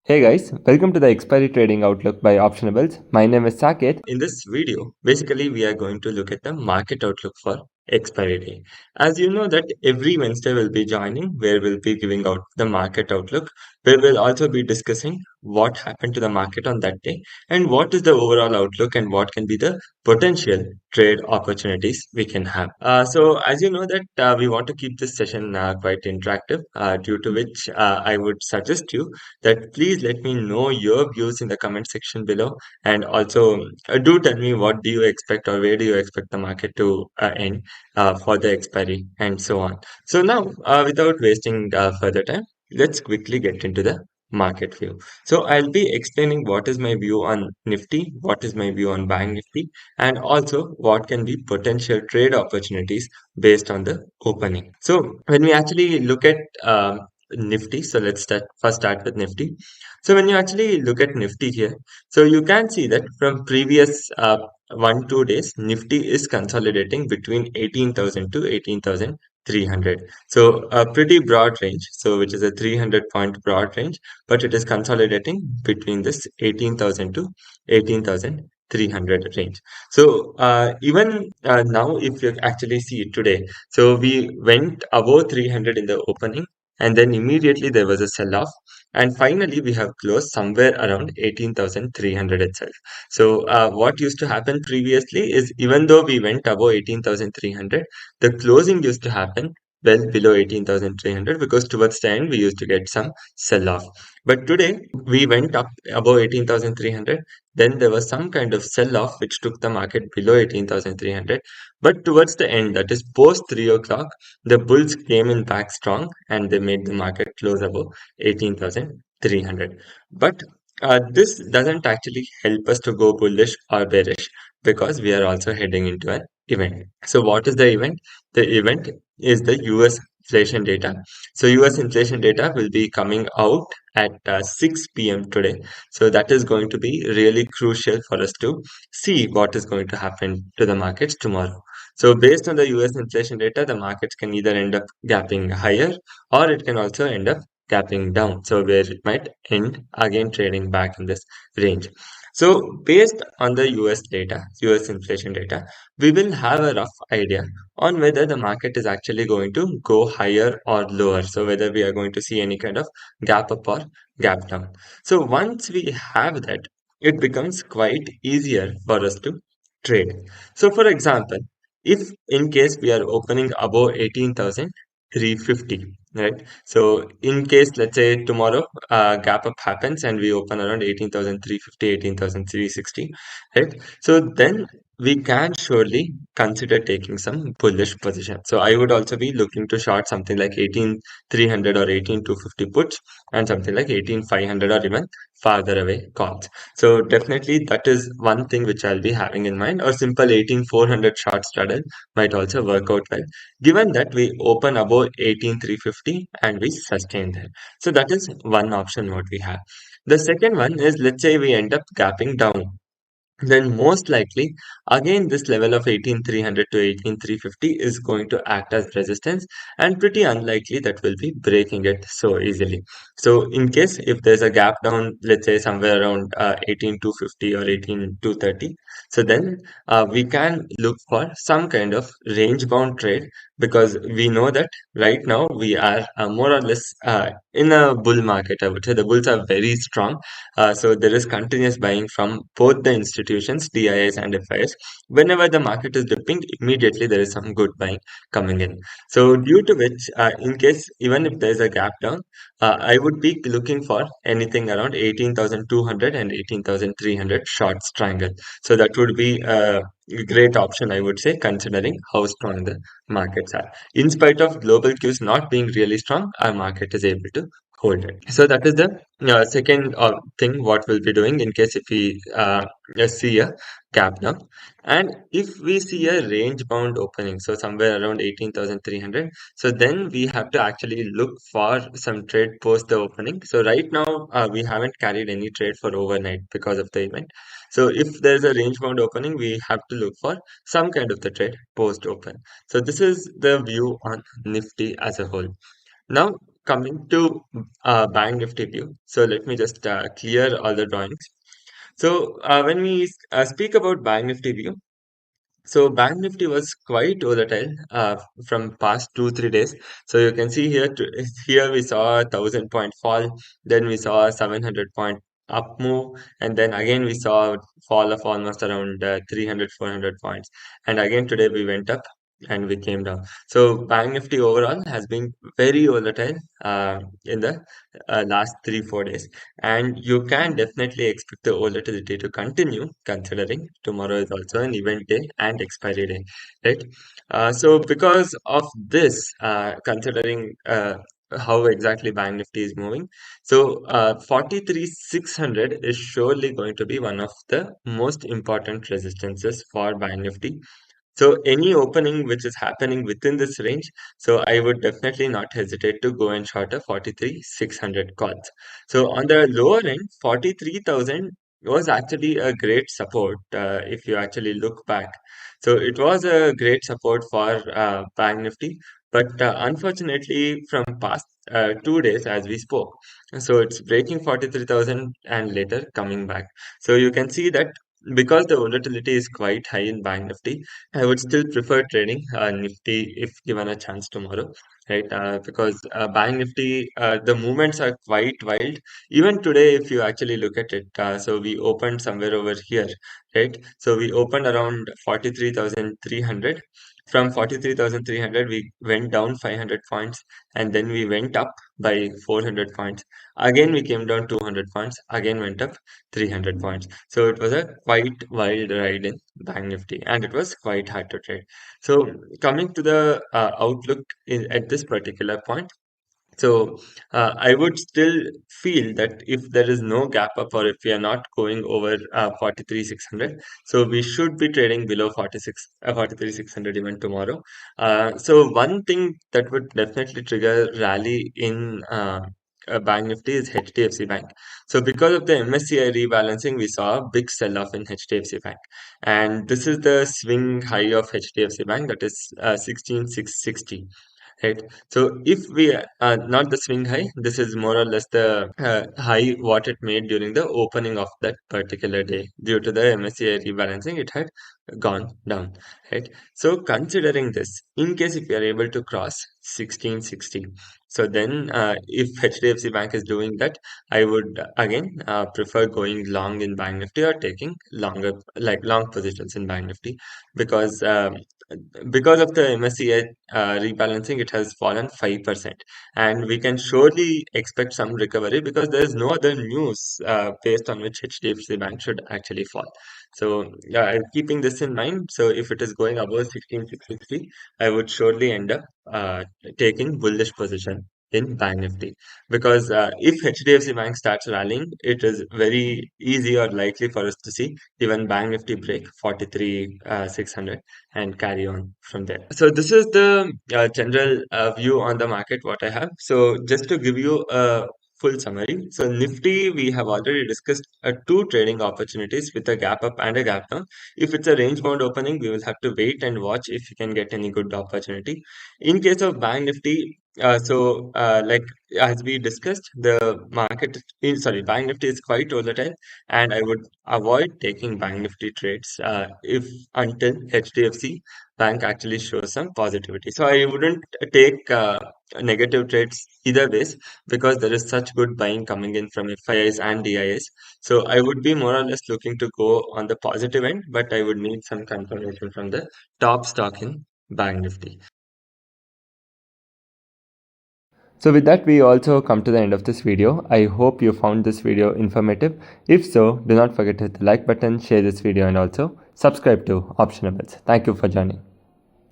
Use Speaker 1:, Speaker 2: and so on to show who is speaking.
Speaker 1: Hey guys, welcome to the Expiry Trading Outlook by Optionables. My name is Saket. In this video, basically we are going to look at the market outlook for expiry day. As you know that every Wednesday we'll be joining where we'll be giving out the market outlook, where we'll also be discussing what happened to the market on that day and what is the overall outlook and what can be the potential trade opportunities we can have. So as you know that we want to keep this session quite interactive, due to which I would suggest you that please let me know your views in the comment section below, and also do tell me what do you expect or where do you expect the market to end for the expiry and so on. So now, without wasting further time, let's quickly get into the market view. So I'll be explaining what is my view on Nifty, what is my view on Bank Nifty, and also what can be potential trade opportunities based on the opening. So when we actually look at Nifty, so let's first start with Nifty. So when you actually look at Nifty here, so you can see that from previous 1-2 days, Nifty is consolidating between 18,000 to 18,300. So a pretty broad range, so which is a 300-point broad range, but it is consolidating between this 18,000 to 18,300 range. So even now, if you actually see it today, so we went above 300 in the opening, and then immediately there was a sell-off, and finally we have closed somewhere around 18,300 itself. So what used to happen previously is, even though we went above 18,300, the closing used to happen well below 18,300, because towards the end we used to get some sell-off. But today we went up above 18,300, then there was some kind of sell-off which took the market below 18,300, but towards the end, that is post 3 o'clock, the bulls came in back strong and they made the market close above 18,300. But this doesn't actually help us to go bullish or bearish, because we are also heading into an event. So what is the event? The event is the US inflation data. So US inflation data will be coming out at 6 p.m. today. So that is going to be really crucial for us to see what is going to happen to the markets tomorrow. So based on the US inflation data, the markets can either end up gapping higher, or it can also end up gapping down. So where it might end again trading back in this range. So based on the US data, US inflation data, we will have a rough idea on whether the market is actually going to go higher or lower. So whether we are going to see any kind of gap up or gap down. So once we have that, it becomes quite easier for us to trade. So for example, if in case we are opening above 18,350, right? So in case, let's say tomorrow gap up happens and we open around 18,350, 18,360, right? So then we can surely consider taking some bullish position. So I would also be looking to short something like 18,300 or 18,250 puts, and something like 18,500 or even farther away calls. So definitely that is one thing which I'll be having in mind. Or simple 18,400 short straddle might also work out well, given that we open above 18,350 and we sustain there. So that is one option what we have. The second one is, let's say we end up gapping down, then most likely again this level of 18,300 to 18,350 is going to act as resistance, and pretty unlikely that we'll be breaking it so easily. So in case if there's a gap down, let's say somewhere around 18,250 or 18,230, so then we can look for some kind of range bound trade, because we know that right now we are more or less in a bull market. I would say the bulls are very strong, so there is continuous buying from both the institutions, DIIs and FIs. Whenever the market is dipping, immediately there is some good buying coming in. So due to which, in case even if there is a gap down, I would be looking for anything around 18,200 and 18,300 shorts triangle. So that would be a great option, I would say, considering how strong the markets are. In spite of global cues not being really strong, our market is able to hold it. So that is the second thing what we'll be doing in case if we see a gap down. And if we see a range bound opening, so somewhere around 18,300, so then we have to actually look for some trade post the opening. So right now we haven't carried any trade for overnight because of the event. So if there's a range bound opening, we have to look for some kind of the trade post open. So this is the view on Nifty as a whole. Now coming to Bank Nifty view. So let me just clear all the drawings. So when we speak about Bank Nifty view, so Bank Nifty was quite volatile from past 2 3 days. So you can see here here we saw 1,000 point fall, then we saw a 700 point up move, and then again we saw a fall of almost around 300 400 points, and again today we went up and we came down. So Bank Nifty overall has been very volatile in the last 3 4 days, and you can definitely expect the volatility to continue considering tomorrow is also an event day and expiry day, right? So because of this, considering how exactly Bank Nifty is moving, so 43,600 is surely going to be one of the most important resistances for Bank Nifty. So any opening which is happening within this range, so I would definitely not hesitate to go and short a 43,600 calls. So on the lower end, 43,000 was actually a great support if you actually look back. So it was a great support for Bank Nifty, but unfortunately from past 2 days as we spoke, so it's breaking 43,000 and later coming back. So you can see that because the volatility is quite high in Bank Nifty, I would still prefer trading Nifty if given a chance tomorrow, right? Because Bank Nifty, the movements are quite wild. Even today, if you actually look at it, so we opened somewhere over here, right? So we opened around 43,300. From 43,300, we went down 500 points, and then we went up by 400 points. Again, we came down 200 points. Again, went up 300 points. So it was a quite wild ride in Bank Nifty, and it was quite hard to trade. So coming to the outlook at this particular point, so I would still feel that if there is no gap up or if we are not going over 43,600, so we should be trading below 43,600 even tomorrow. So one thing that would definitely trigger rally in Bank Nifty is HDFC Bank. So because of the MSCI rebalancing, we saw a big sell-off in HDFC Bank, and this is the swing high of HDFC Bank, that is 16,660. Right. So if we not the swing high, this is more or less the high what it made during the opening of that particular day. Due to the MSCI rebalancing, it had gone down. Right. So considering this, in case if we are able to cross 1660, so then if HDFC Bank is doing that, I would again prefer going long in Bank Nifty or taking longer, like long positions in Bank Nifty, because because of the MSCI rebalancing, it has fallen 5%. And we can surely expect some recovery because there is no other news based on which HDFC Bank should actually fall. So, yeah, keeping this in mind, so if it is going above 16,660, I would surely end up taking bullish position in Bank Nifty, because if HDFC Bank starts rallying, it is very easy or likely for us to see even Bank Nifty break 43,600 and carry on from there. So this is the general view on the market what I have. So just to give you a full summary, so Nifty we have already discussed two trading opportunities with a gap up and a gap down. If it's a range bound opening, we will have to wait and watch if you can get any good opportunity. In case of Bank Nifty, like as we discussed, the market is, sorry, Bank Nifty is quite volatile, and I would avoid taking Bank Nifty trades if until HDFC Bank actually shows some positivity. So I wouldn't take negative trades either ways, because there is such good buying coming in from FIIs and DIs. So I would be more or less looking to go on the positive end, but I would need some confirmation from the top stock in Bank Nifty. So with that, we also come to the end of this video. I hope you found this video informative. If so, do not forget to hit the like button, share this video, and also subscribe to Optionables. Thank you for joining.